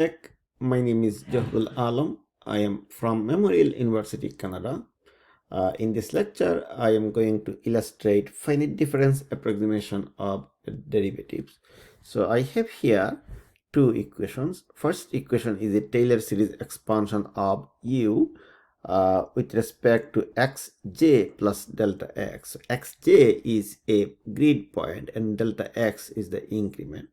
My name is Jahbul Alam. I am from Memorial University, Canada. In this lecture, I am going to illustrate finite difference approximation of derivatives. So I have here two equations. First equation is a Taylor series expansion of u with respect to xj plus delta x. So xj is a grid point and delta x is the increment.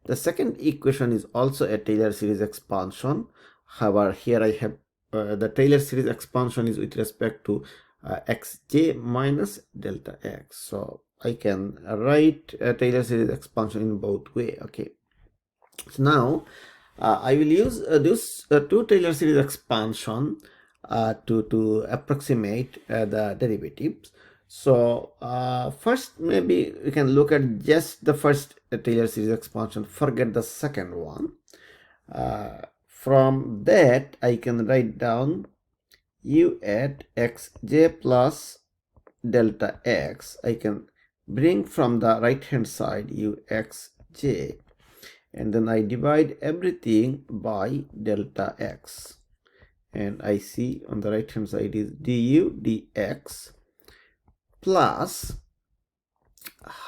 The second equation is also a Taylor series expansion. However, here I have the Taylor series expansion is with respect to xj minus delta x. So I can write a Taylor series expansion in both way. Okay. So now I will use this two Taylor series expansion to approximate the derivatives. So first maybe we can look at just the first Taylor series expansion, forget the second one. From that I can write down u at xj plus delta x. I can bring from the right hand side u xj, and then I divide everything by delta x, and I see on the right hand side is du dx plus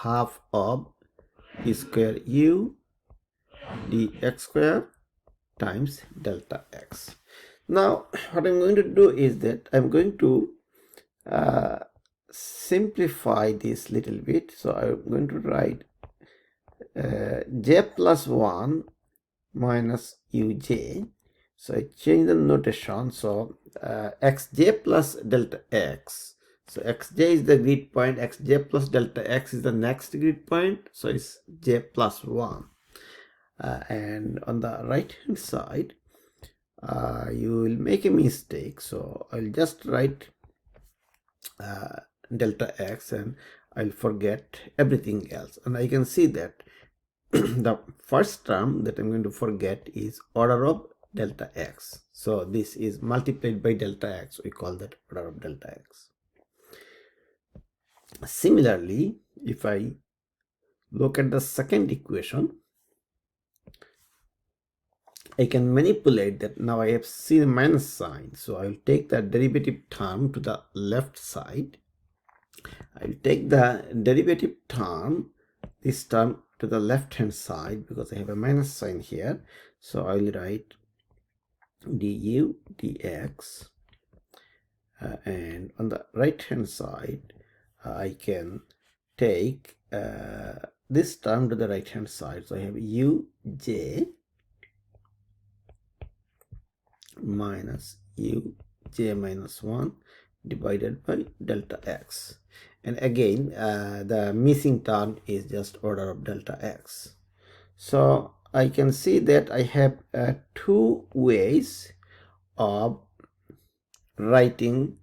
half of d square u dx square times delta x. Now what I'm going to do is that I'm going to simplify this little bit. So I'm going to write j plus 1 minus uj. So I change the notation. So xj plus delta x. So xj is the grid point, xj plus delta x is the next grid point. So it's j plus 1. And on the right hand side, you will make a mistake. So I'll just write delta x and I'll forget everything else. And I can see that the first term that I'm going to forget is order of delta x. So this is multiplied by delta x. We call that order of delta x. Similarly, if I look at the second equation, I can manipulate that. Now I have seen a minus sign. So I will take the derivative term to the left side. I will take the derivative term, this term, to the left hand side because I have a minus sign here. So I will write du dx, and on the right hand side I can take this term to the right hand side. So I have uj minus uj minus 1 divided by delta x, and again the missing term is just order of delta x. So I can see that I have two ways of writing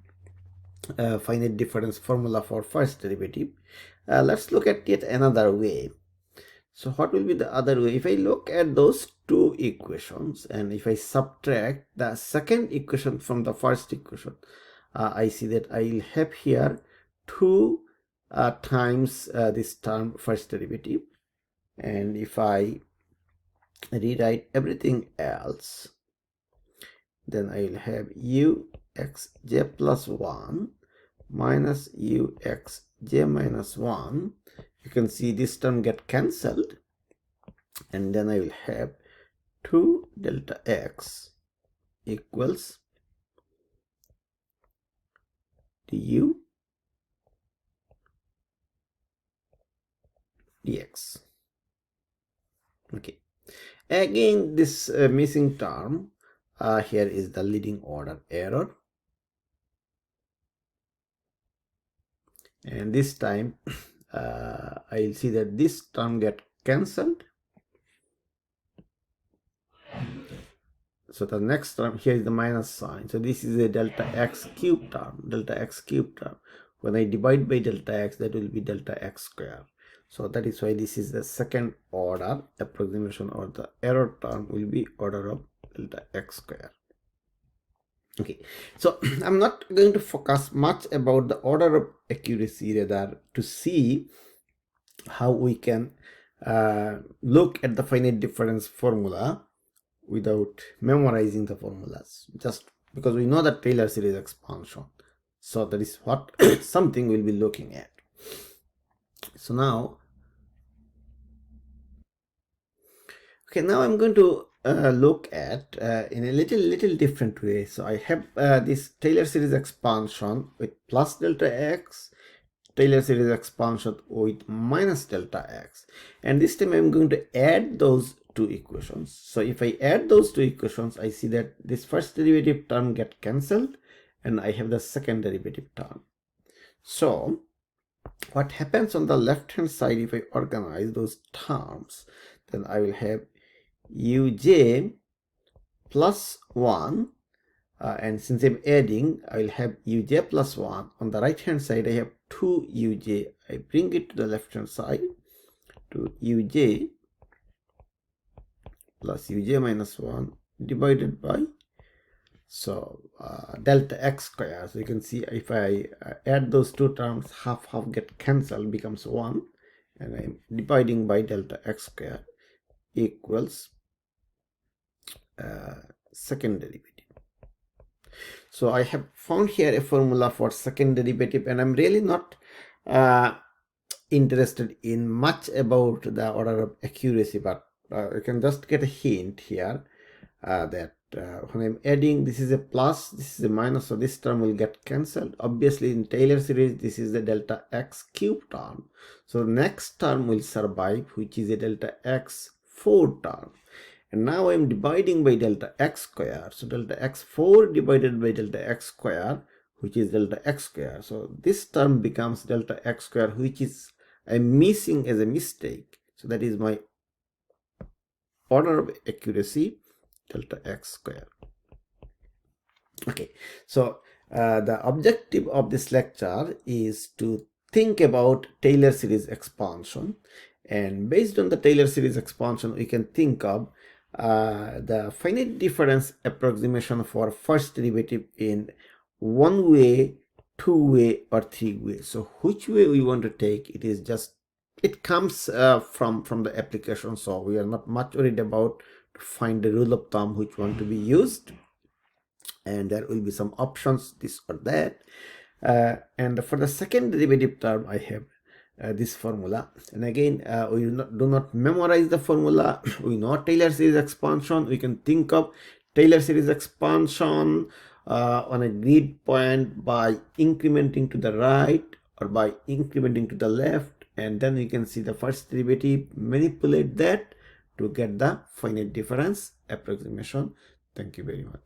finite difference formula for first derivative. Let's look at yet another way. So what will be the other way? If I look at those two equations and if I subtract the second equation from the first equation, I see that I will have here 2 times this term first derivative. And if I rewrite everything else, then I will have uxj plus 1 minus uxj minus 1. You can see this term get cancelled, and then I will have 2 delta x equals du dx. Okay, again this missing term here is the leading order error, and this time I'll see that this term get cancelled. So the next term here is the minus sign. So this is a delta x cube term, delta x cube term. When I divide by delta x, that will be delta x square. So that is why this is the second order approximation, or the error term will be order of delta x square. Okay, so I'm not going to focus much about the order of accuracy, rather to see how we can look at the finite difference formula without memorizing the formulas, just because we know that Taylor series expansion. So that is what something we'll be looking at. So now, okay, now I'm going to look at in a little different way. So I have this Taylor series expansion with plus delta x, Taylor series expansion with minus delta x, and this time I'm going to add those two equations. So if I add those two equations, I see that this first derivative term get cancelled and I have the second derivative term. So what happens on the left hand side, if I organize those terms, then I will have uj plus 1, and since I'm adding, I will have uj plus 1. On the right hand side, I have 2 uj. I bring it to the left hand side to uj plus uj minus 1 divided by, so delta x square. So you can see if I add those two terms, half get cancelled, becomes 1, and I'm dividing by delta x square equals second derivative. So I have found here a formula for second derivative, and I'm really not interested in much about the order of accuracy, but you can just get a hint here that when I'm adding, this is a plus, this is a minus, so this term will get cancelled. Obviously in Taylor series, this is the delta x cube term, so the next term will survive, which is a delta x4 term. And now I'm dividing by delta x square, so delta x4 divided by delta x square, which is delta x square. So this term becomes delta x square, which is I'm missing as a mistake. So that is my order of accuracy, delta x square. Okay, so the objective of this lecture is to think about Taylor series expansion, and based on the Taylor series expansion, we can think of the finite difference approximation for first derivative in one way, two way, or three way. So which way we want to take, it is just, it comes from the application, so we are not much worried about to find the rule of thumb which one to be used, and there will be some options, this or that. And for the second derivative term, I have this formula, and again we do not memorize the formula. We know Taylor series expansion. We can think of Taylor series expansion on a grid point by incrementing to the right or by incrementing to the left, and then we can see the first derivative, manipulate that to get the finite difference approximation. Thank you very much.